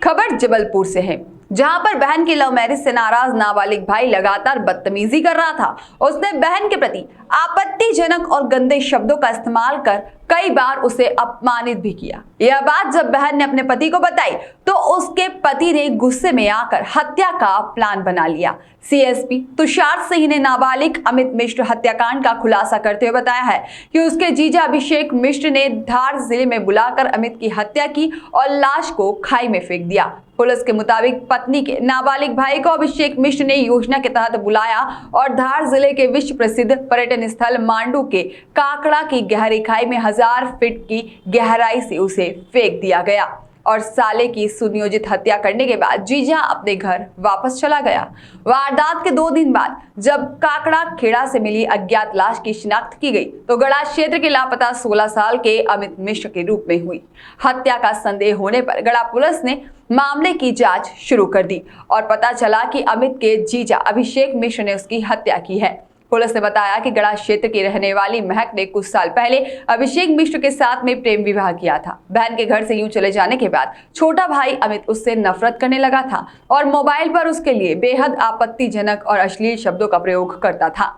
खबर जबलपुर से है, जहां पर बहन की लव मैरिज से नाराज नाबालिग भाई लगातार बदतमीजी कर रहा था। उसने बहन के प्रति आपत्तिजनक और गंदे शब्दों का इस्तेमाल कर कई बार उसे अपमानित भी किया। यह बात जब बहन ने अपने पति को बताई तो उसके पति ने गुस्से में आकर हत्या का प्लान बना लिया। सीएसपी तुषार सिंह ने नाबालिग अमित मिश्र हत्याकांड का खुलासा करते हुए बताया है कि उसके जीजा अभिषेक मिश्र ने धार जिले में बुलाकर अमित की हत्या की और लाश को खाई में फेंक दिया। पुलिस के मुताबिक पत्नी के नाबालिग भाई को अभिषेक मिश्र ने योजना के तहत बुलाया और धार जिले के विश्व प्रसिद्ध पर्यटन स्थल मांडू के काकड़ा की गहरी खाई में 1000 फीट की गहराई से उसे फेंक दिया गया और साले की सुनियोजित हत्या करने के बाद जीजा अपने घर वापस चला गया। वारदात के 2 दिन बाद जब काकड़ा खेड़ा से मिली अज्ञात लाश की शिनाख्त की गई तो गड़ा क्षेत्र के लापता 16 साल के अमित मिश्र के रूप में हुई। हत्या का संदेह होने पर गड़ा पुलिस ने मामले की जांच शुरू कर दी और पता चला कि अमित के जीजा अभिषेक मिश्र ने उसकी हत्या की है। पुलिस ने बताया कि गड़ा क्षेत्र की रहने वाली महक ने कुछ साल पहले अभिषेक मिश्र के साथ में प्रेम विवाह किया था। बहन के घर से यूं चले जाने के बाद छोटा भाई अमित उससे नफरत करने लगा था और मोबाइल पर उसके लिए बेहद आपत्तिजनक और अश्लील शब्दों का प्रयोग करता था।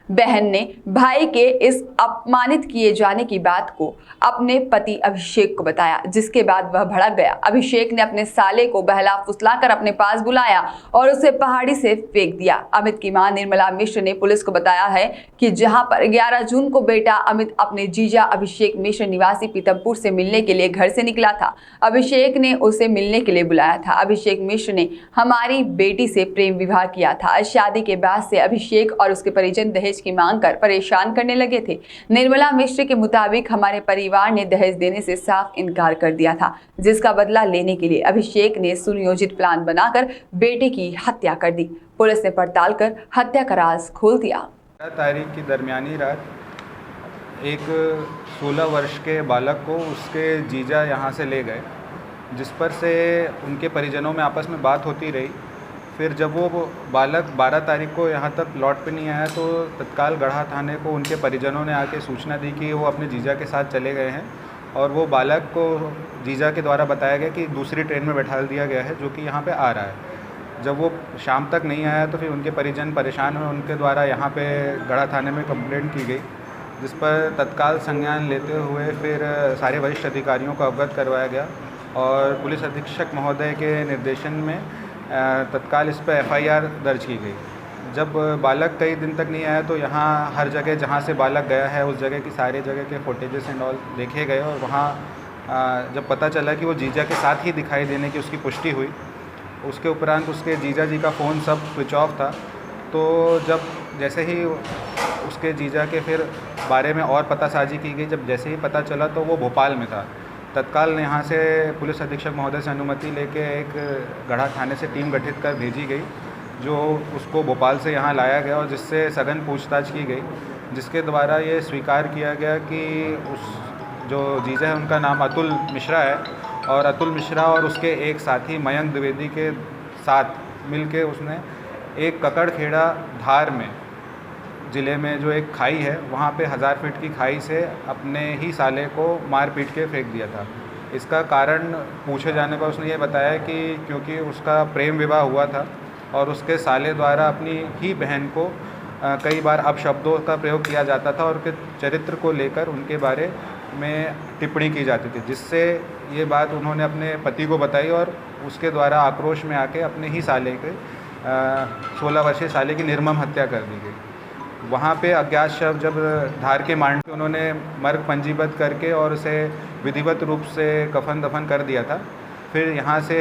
बहन ने भाई के इस अपमानित किए जाने की बात को अपने पति अभिषेक को बताया, जिसके बाद वह भड़क गया। अभिषेक ने अपने साले को बहला फुसलाकर अपने पास बुलाया और उसे पहाड़ी से फेंक दिया। अमित की मां निर्मला मिश्र ने पुलिस को बताया है कि जहां पर 11 जून को बेटा अमित अपने जीजा अभिषेक मिश्र निवासी पीतमपुर से मिलने के लिए घर से निकला था। अभिषेक ने उसे मिलने के लिए बुलाया था। अभिषेक मिश्र ने हमारी बेटी से प्रेम विवाह किया था। शादी के बाद से अभिषेक और उसके परिजन दहेज की मांग कर परेशान करने लगे थे। निर्मला मिश्र के मुताबिक हमारे परिवार ने दहेज देने से साफ इनकार कर दिया था, जिसका बदला लेने के लिए अभिषेक ने सुनियोजित प्लान बनाकर बेटे की हत्या कर दी। पुलिस ने पड़ताल कर हत्या का राज खोल दिया। तारीख की दरमियानी रात एक 16 वर्ष के बालक को उसके जीजा यहाँ से ले गए, जिस पर से उनके परिजनों में आपस में बात होती रही। फिर जब वो बालक 12 तारीख को यहाँ तक लौट पे नहीं आया तो तत्काल गढ़ा थाने को उनके परिजनों ने आके सूचना दी कि वो अपने जीजा के साथ चले गए हैं और वो बालक को जीजा के द्वारा बताया गया कि दूसरी ट्रेन में बैठा दिया गया है जो कि यहाँ पे आ रहा है। जब वो शाम तक नहीं आया तो फिर उनके परिजन परेशान हुए। उनके द्वारा यहाँ पे गढ़ा थाने में कंप्लेंट की गई, जिस पर तत्काल संज्ञान लेते हुए फिर सारे वरिष्ठ अधिकारियों को अवगत करवाया गया और पुलिस अधीक्षक महोदय के निर्देशन में तत्काल इस पर FIR दर्ज की गई। जब बालक कई दिन तक नहीं आया तो यहाँ हर जगह जहाँ से बालक गया है उस जगह की सारे जगह के फुटेजेस एंड ऑल देखे गए और वहाँ जब पता चला कि वो जीजा के साथ ही दिखाई देने की उसकी पुष्टि हुई। उसके उपरांत उसके जीजा जी का फ़ोन सब स्विच ऑफ था। तो जब जैसे ही उसके जीजा के फिर बारे में और पतासाजी की गई, जब जैसे ही पता चला तो वो भोपाल में था। तत्काल यहाँ से पुलिस अधीक्षक महोदय से अनुमति लेके एक गढ़ा थाने से टीम गठित कर भेजी गई, जो उसको भोपाल से यहाँ लाया गया और जिससे सघन पूछताछ की गई, जिसके द्वारा ये स्वीकार किया गया कि उस जो जीजा है उनका नाम अतुल मिश्रा है और अतुल मिश्रा और उसके एक साथी मयंक द्विवेदी के साथ मिलके उसने एक ककड़खेड़ा धार में ज़िले में जो एक खाई है वहाँ पे 1000 फीट की खाई से अपने ही साले को मार पीट के फेंक दिया था। इसका कारण पूछे जाने पर उसने ये बताया कि क्योंकि उसका प्रेम विवाह हुआ था और उसके साले द्वारा अपनी ही बहन को कई बार अपशब्दों का प्रयोग किया जाता था और उनके चरित्र को लेकर उनके बारे में टिप्पणी की जाती थी, जिससे ये बात उन्होंने अपने पति को बताई और उसके द्वारा आक्रोश में आके अपने ही साले के 16 वर्षीय साले की निर्मम हत्या कर दी गई। वहाँ पे अज्ञात शव जब धार के मांड पे उन्होंने मर्ग पंजीबद्ध करके और उसे विधिवत रूप से कफन दफन कर दिया था। फिर यहाँ से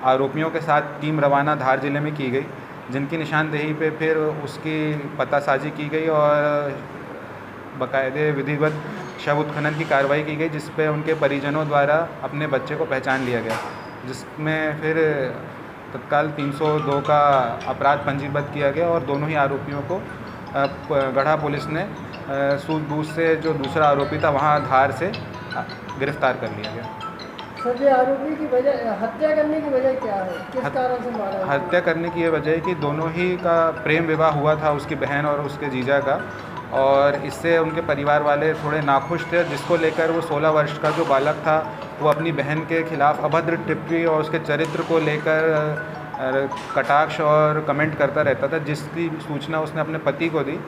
आरोपियों के साथ टीम रवाना धार जिले में की गई, जिनकी निशानदेही पे फिर उसकी पतासाजी की गई और बाकायदे विधिवत शव उत्खनन की कार्रवाई की गई, जिस पे उनके परिजनों द्वारा अपने बच्चे को पहचान लिया गया, जिसमें फिर तत्काल 302 का अपराध पंजीबद्ध किया गया और दोनों ही आरोपियों को गढ़ा पुलिस ने सूझबूझ से जो दूसरा आरोपी था वहाँ धार से गिरफ्तार कर लिया गया। सर, ये आरोपी की वजह हत्या करने की वजह क्या है? किस कारण से मारा? हत्या करने की ये वजह है कि दोनों ही का प्रेम विवाह हुआ था, उसकी बहन और उसके जीजा का, और इससे उनके परिवार वाले थोड़े नाखुश थे, जिसको लेकर वो 16 वर्ष का जो बालक था वो अपनी बहन के खिलाफ़ अभद्र टिप्पणी और उसके चरित्र को लेकर कटाक्ष और कमेंट करता रहता था, जिसकी सूचना उसने अपने पति को दी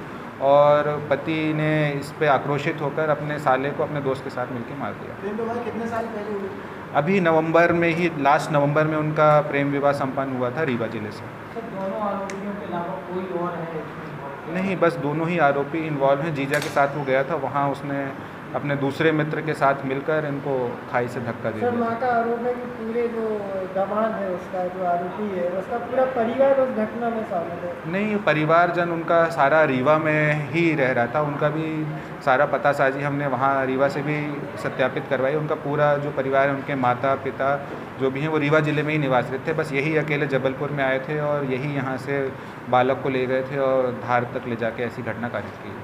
और पति ने इस पे आक्रोशित होकर अपने साले को अपने दोस्त के साथ मिलकर मार दिया। प्रेम विवाह कितने साल पहले हुई? अभी नवंबर में ही, लास्ट नवंबर में उनका प्रेम विवाह संपन्न हुआ था रीवा जिले से। सर, दोनों आरोपियों के अलावा कोई और है इसमें? नहीं, बस दोनों ही आरोपी इन्वॉल्व हैं। जीजा के साथ वो गया था, वहाँ उसने अपने दूसरे मित्र के साथ मिलकर इनको खाई से धक्का दे सर, दिया। माँ का आरोप है कि पूरे जो दामाद है उसका, जो आरोपी है उसका पूरा परिवार उस घटना में शामिल है। नहीं, परिवारजन उनका सारा रीवा में ही रह रहा था, उनका भी सारा पता साजी हमने वहाँ रीवा से भी सत्यापित करवाई। उनका पूरा जो परिवार है, उनके माता पिता जो भी हैं वो रीवा ज़िले में ही निवासित थे। बस यही अकेले जबलपुर में आए थे और यही यहाँ से बालक को ले गए थे और धार तक ले जाके ऐसी घटना कारित की।